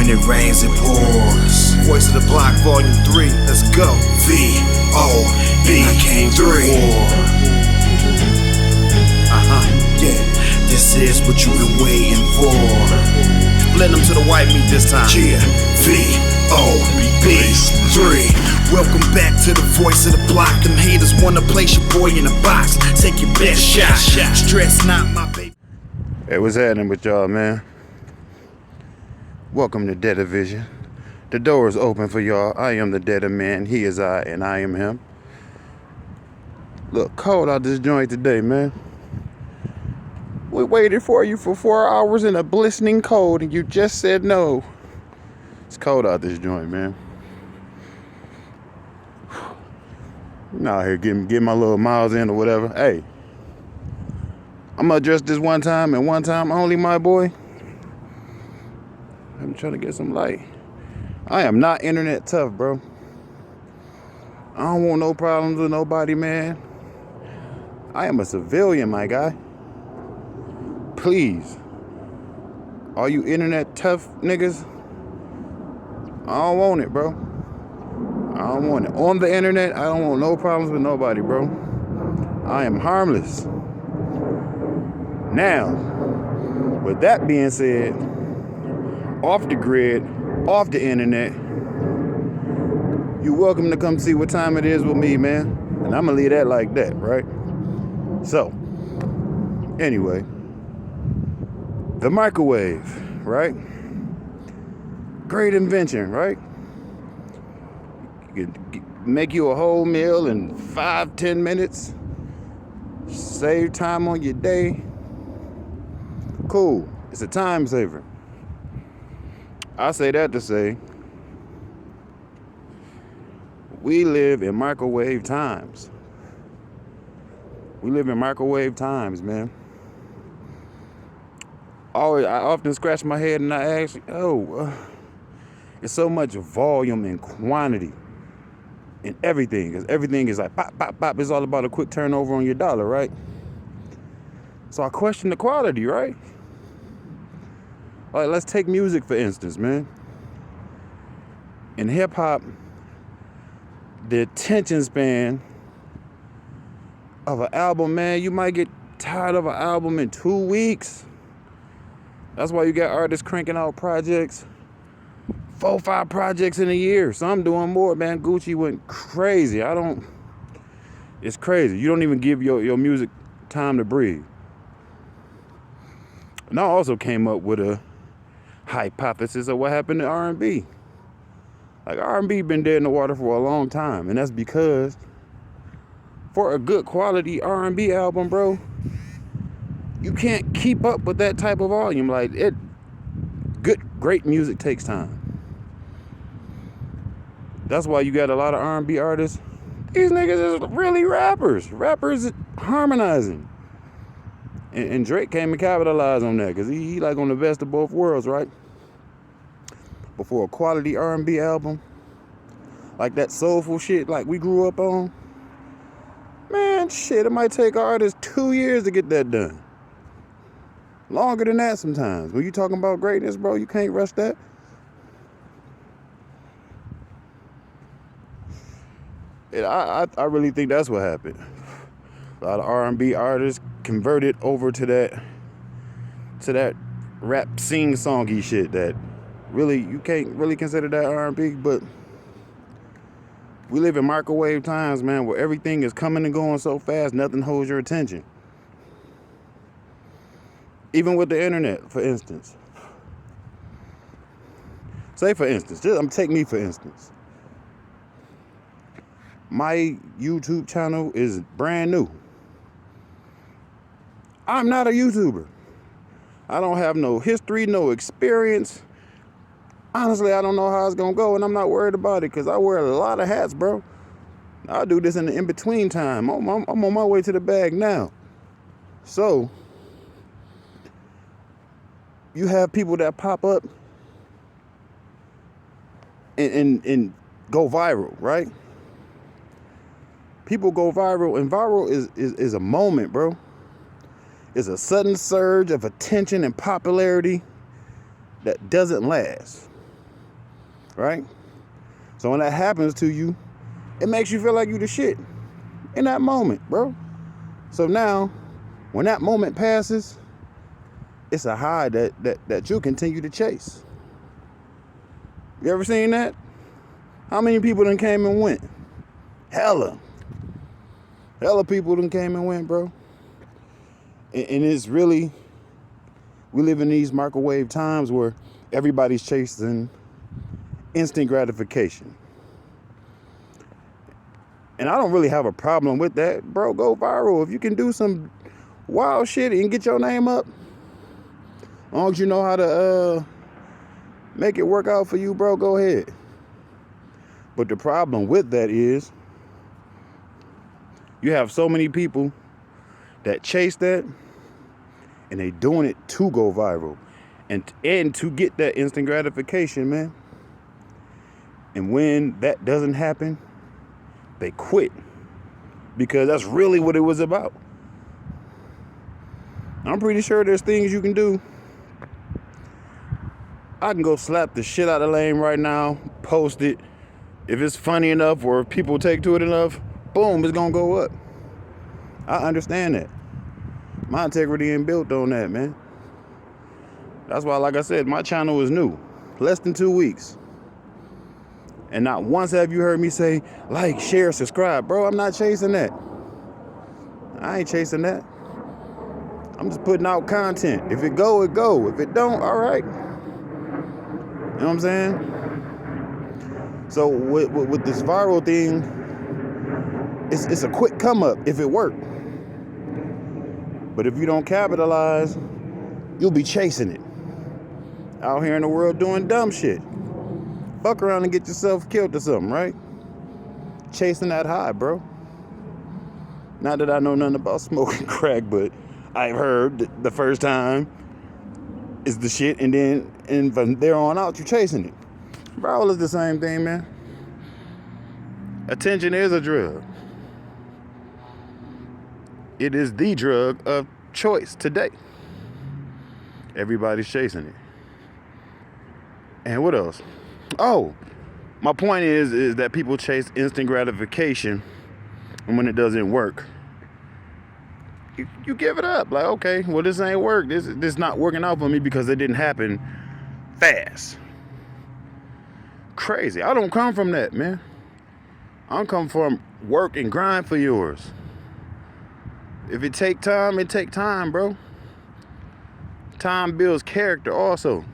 When it rains, it pours. Voice of the Block, Volume 3. Let's go. V.O.B. I came to war. Yeah. This is what you've been waiting for. Blend them to the white meat this time. Yeah. V.O.B. 3. Welcome back to the Voice of the Block. Them haters wanna place your boy in a box. Take your best shot. Stress not my baby. Hey, what's happening with y'all, man? Welcome to Deader Vision. The door is open for y'all. I am the Deader Man. He is I, and I am him. Look, cold out this joint today, man. We waited for you for 4 hours in a blistering cold, and you just said no. It's cold out this joint, man. I'm out here getting my little miles in or whatever. Hey, I'm gonna address this one time and one time only, my boy. I'm trying to get some light. I am not internet tough, bro. I don't want no problems with nobody, man. I am a civilian, my guy. Please. All you internet tough niggas, I don't want it, bro. I don't want it. On the internet, I don't want no problems with nobody, bro. I am harmless. Now, with that being said, off the grid, off the internet, you're welcome to come see what time it is with me, man. And I'm gonna leave that like that, right? So, anyway, the microwave, right? Great invention, right? You can make you a whole meal in 5-10 minutes. Save time on your day. Cool. It's a time saver. I say that to say we live in microwave times. We live in microwave times, man. I often scratch my head and I ask, it's so much volume and quantity in everything, because everything is like pop, pop, pop. It's all about a quick turnover on your dollar, right? So I question the quality, right? All right, let's take music for instance, man. In hip hop, the attention span of an album, man, you might get tired of an album in 2 weeks. That's why you got artists cranking out projects, 4-5 projects in a year. Some doing more, man. Gucci went crazy. It's crazy. You don't even give your music time to breathe. And I also came up with a hypothesis of what happened to R&B. Like, R&B been dead in the water for a long time, and that's because for a good quality R&B album, bro, you can't keep up with that type of volume. Like, great music takes time. That's why you got a lot of R&B artists. These niggas is really rappers harmonizing. And Drake came and capitalized on that, because he like on the best of both worlds, right? But for a quality R&B album, like that soulful shit like we grew up on, man, shit, it might take artists 2 years to get that done. Longer than that sometimes. When you talking about greatness, bro, you can't rush that. And I really think that's what happened. A lot of R&B artists converted over to that rap sing-songy shit that really you can't really consider that R&B. But we live in microwave times, man, where everything is coming and going so fast, nothing holds your attention. Even with the internet, for instance. Say for instance, take me for instance. My YouTube channel is brand new. I'm not a YouTuber. I don't have no history, no experience. Honestly, I don't know how it's gonna go, and I'm not worried about it because I wear a lot of hats, bro. I do this in the in-between time. I'm on my way to the bag now. So, you have people that pop up and go viral, right? People go viral, and viral is a moment, bro. It's a sudden surge of attention and popularity that doesn't last. right? So when that happens to you, it makes you feel like you the shit in that moment, bro. So now, when that moment passes, it's a high that you'll continue to chase. You ever seen that? How many people done came and went? Hella people done came and went, bro. And it's really, we live in these microwave times where everybody's chasing instant gratification. And I don't really have a problem with that, bro. Go viral. If you can do some wild shit and get your name up, as long as you know how to make it work out for you, bro, go ahead. But the problem with that is you have so many people that chase that, and they doing it to go viral and to get that instant gratification, man. And when that doesn't happen, they quit, because that's really what it was about. I'm pretty sure there's things you can do. I can go slap the shit out of Lame right now, post it. If it's funny enough or if people take to it enough, boom, it's gonna go up. I understand that. My integrity ain't built on that, man. That's why, like I said, my channel is new. Less than 2 weeks. And not once have you heard me say, like, share, subscribe. Bro, I'm not chasing that. I ain't chasing that. I'm just putting out content. If it go, it go. If it don't, all right. You know what I'm saying? So with this viral thing, it's a quick come up if it worked. But if you don't capitalize, you'll be chasing it. Out here in the world doing dumb shit. Fuck around and get yourself killed or something, right? Chasing that high, bro. Not that I know nothing about smoking crack, but I've heard that the first time is the shit, and from there on out, you're chasing it. Bro, it's the same thing, man. Attention is a drug. It is the drug of choice today. Everybody's chasing it. And what else? Oh, my point is that people chase instant gratification, and when it doesn't work, you give it up. Like, okay, well, this ain't work. This not working out for me because it didn't happen fast. Crazy. I don't come from that, man. I come from work and grind for yours. If it take time, bro. Time builds character also.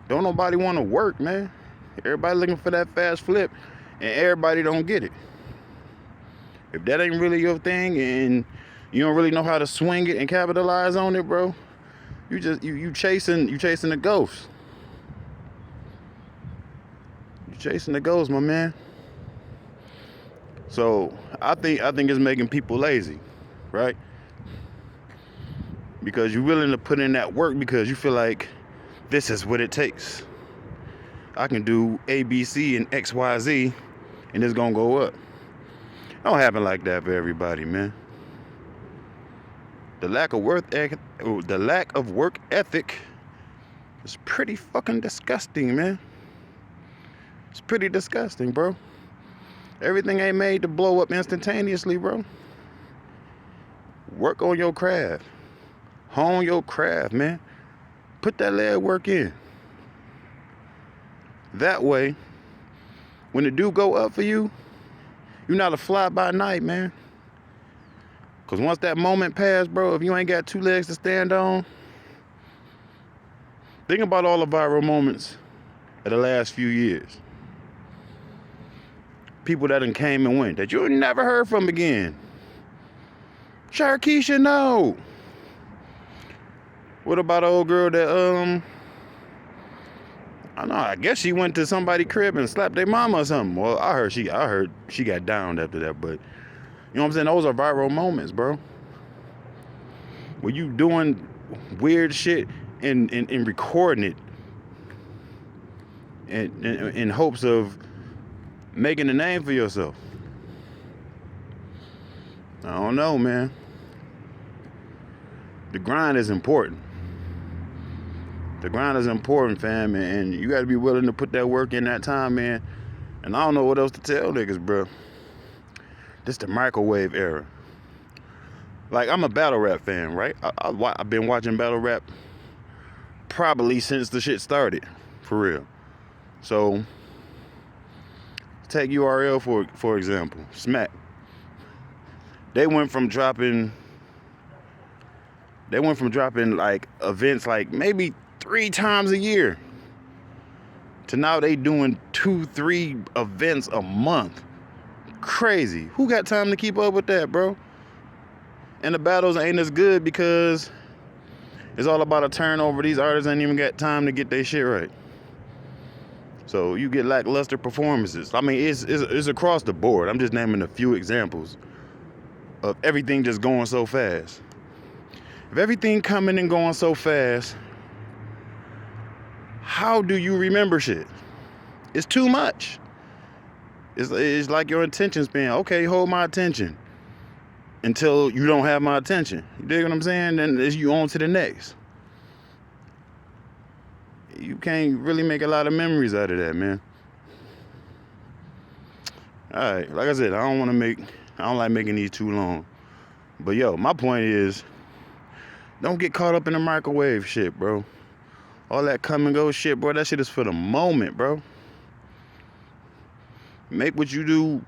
Don't nobody want to work, man. Everybody looking for that fast flip, and everybody don't get it. If that ain't really your thing and you don't really know how to swing it and capitalize on it, bro, you chasing the ghost. You chasing the ghost, my man. So I think it's making people lazy, right? Because you're willing to put in that work because you feel like this is what it takes. I can do A, B, C, and X, Y, Z, and it's gonna go up. It don't happen like that for everybody, man. The lack of work ethic is pretty fucking disgusting, man. It's pretty disgusting, bro. Everything ain't made to blow up instantaneously, bro. Work on your craft. Hone your craft, man. Put that leg work in. That way, when it do go up for you, you're not a fly by night, man. Because once that moment passed, bro, if you ain't got 2 legs to stand on, think about all the viral moments of the last few years. People that done came and went that you never heard from again. Sharkeisha, no. What about an old girl that, I guess she went to somebody's crib and slapped their mama or something. Well, I heard she got downed after that, but you know what I'm saying? Those are viral moments, bro. When you doing weird shit and recording it in hopes of making a name for yourself. I don't know, man. The grind is important. The grind is important, fam, and you gotta be willing to put that work in that time, man. And I don't know what else to tell niggas, bro. This the microwave era. Like, I'm a battle rap fan, right? I've been watching battle rap probably since the shit started, for real. So, take URL for example, Smack. They went from dropping like events like maybe 3 times a year to now they doing 2-3 events a month. Crazy. Who got time to keep up with that, bro? And the battles ain't as good because it's all about a turnover. These artists ain't even got time to get their shit right. So you get lackluster performances. I mean, it's across the board. I'm just naming a few examples of everything just going so fast. If everything coming and going so fast, how do you remember shit? It's too much. It's like your attention span. Okay, hold my attention until you don't have my attention. You dig what I'm saying? Then it's you on to the next. You can't really make a lot of memories out of that, man. All right, like I said, I don't like making these too long. But yo, my point is, don't get caught up in the microwave shit, bro. All that come and go shit, bro, that shit is for the moment, bro. Make what you do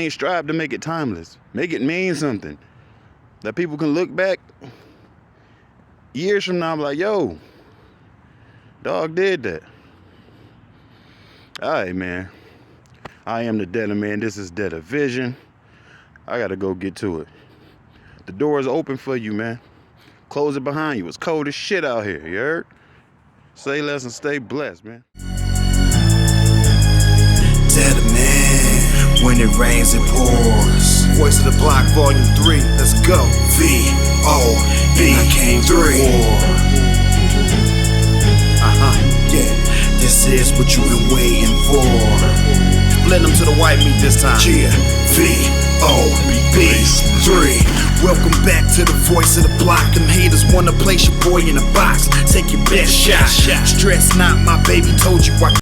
strive to make it timeless. Make it mean something. That people can look back years from now and be like, yo, dog did that. All right, man. I am the Detta Man. This is Detta Vision. I gotta go get to it. The door is open for you, man. Close it behind you. It's cold as shit out here, you heard? Say less and stay blessed, man. Detta Man, when it rains, it pours. Voice of the Block, Volume 3. Let's go. V-O-B. I came through war. Yeah. This is what you've been waiting for. Blend them to the white meat this time. Yeah. V-O-B 3. Welcome back to the Voice of the Block. Them haters wanna place your boy in a box. Take your best shot. Stress not, my baby told you I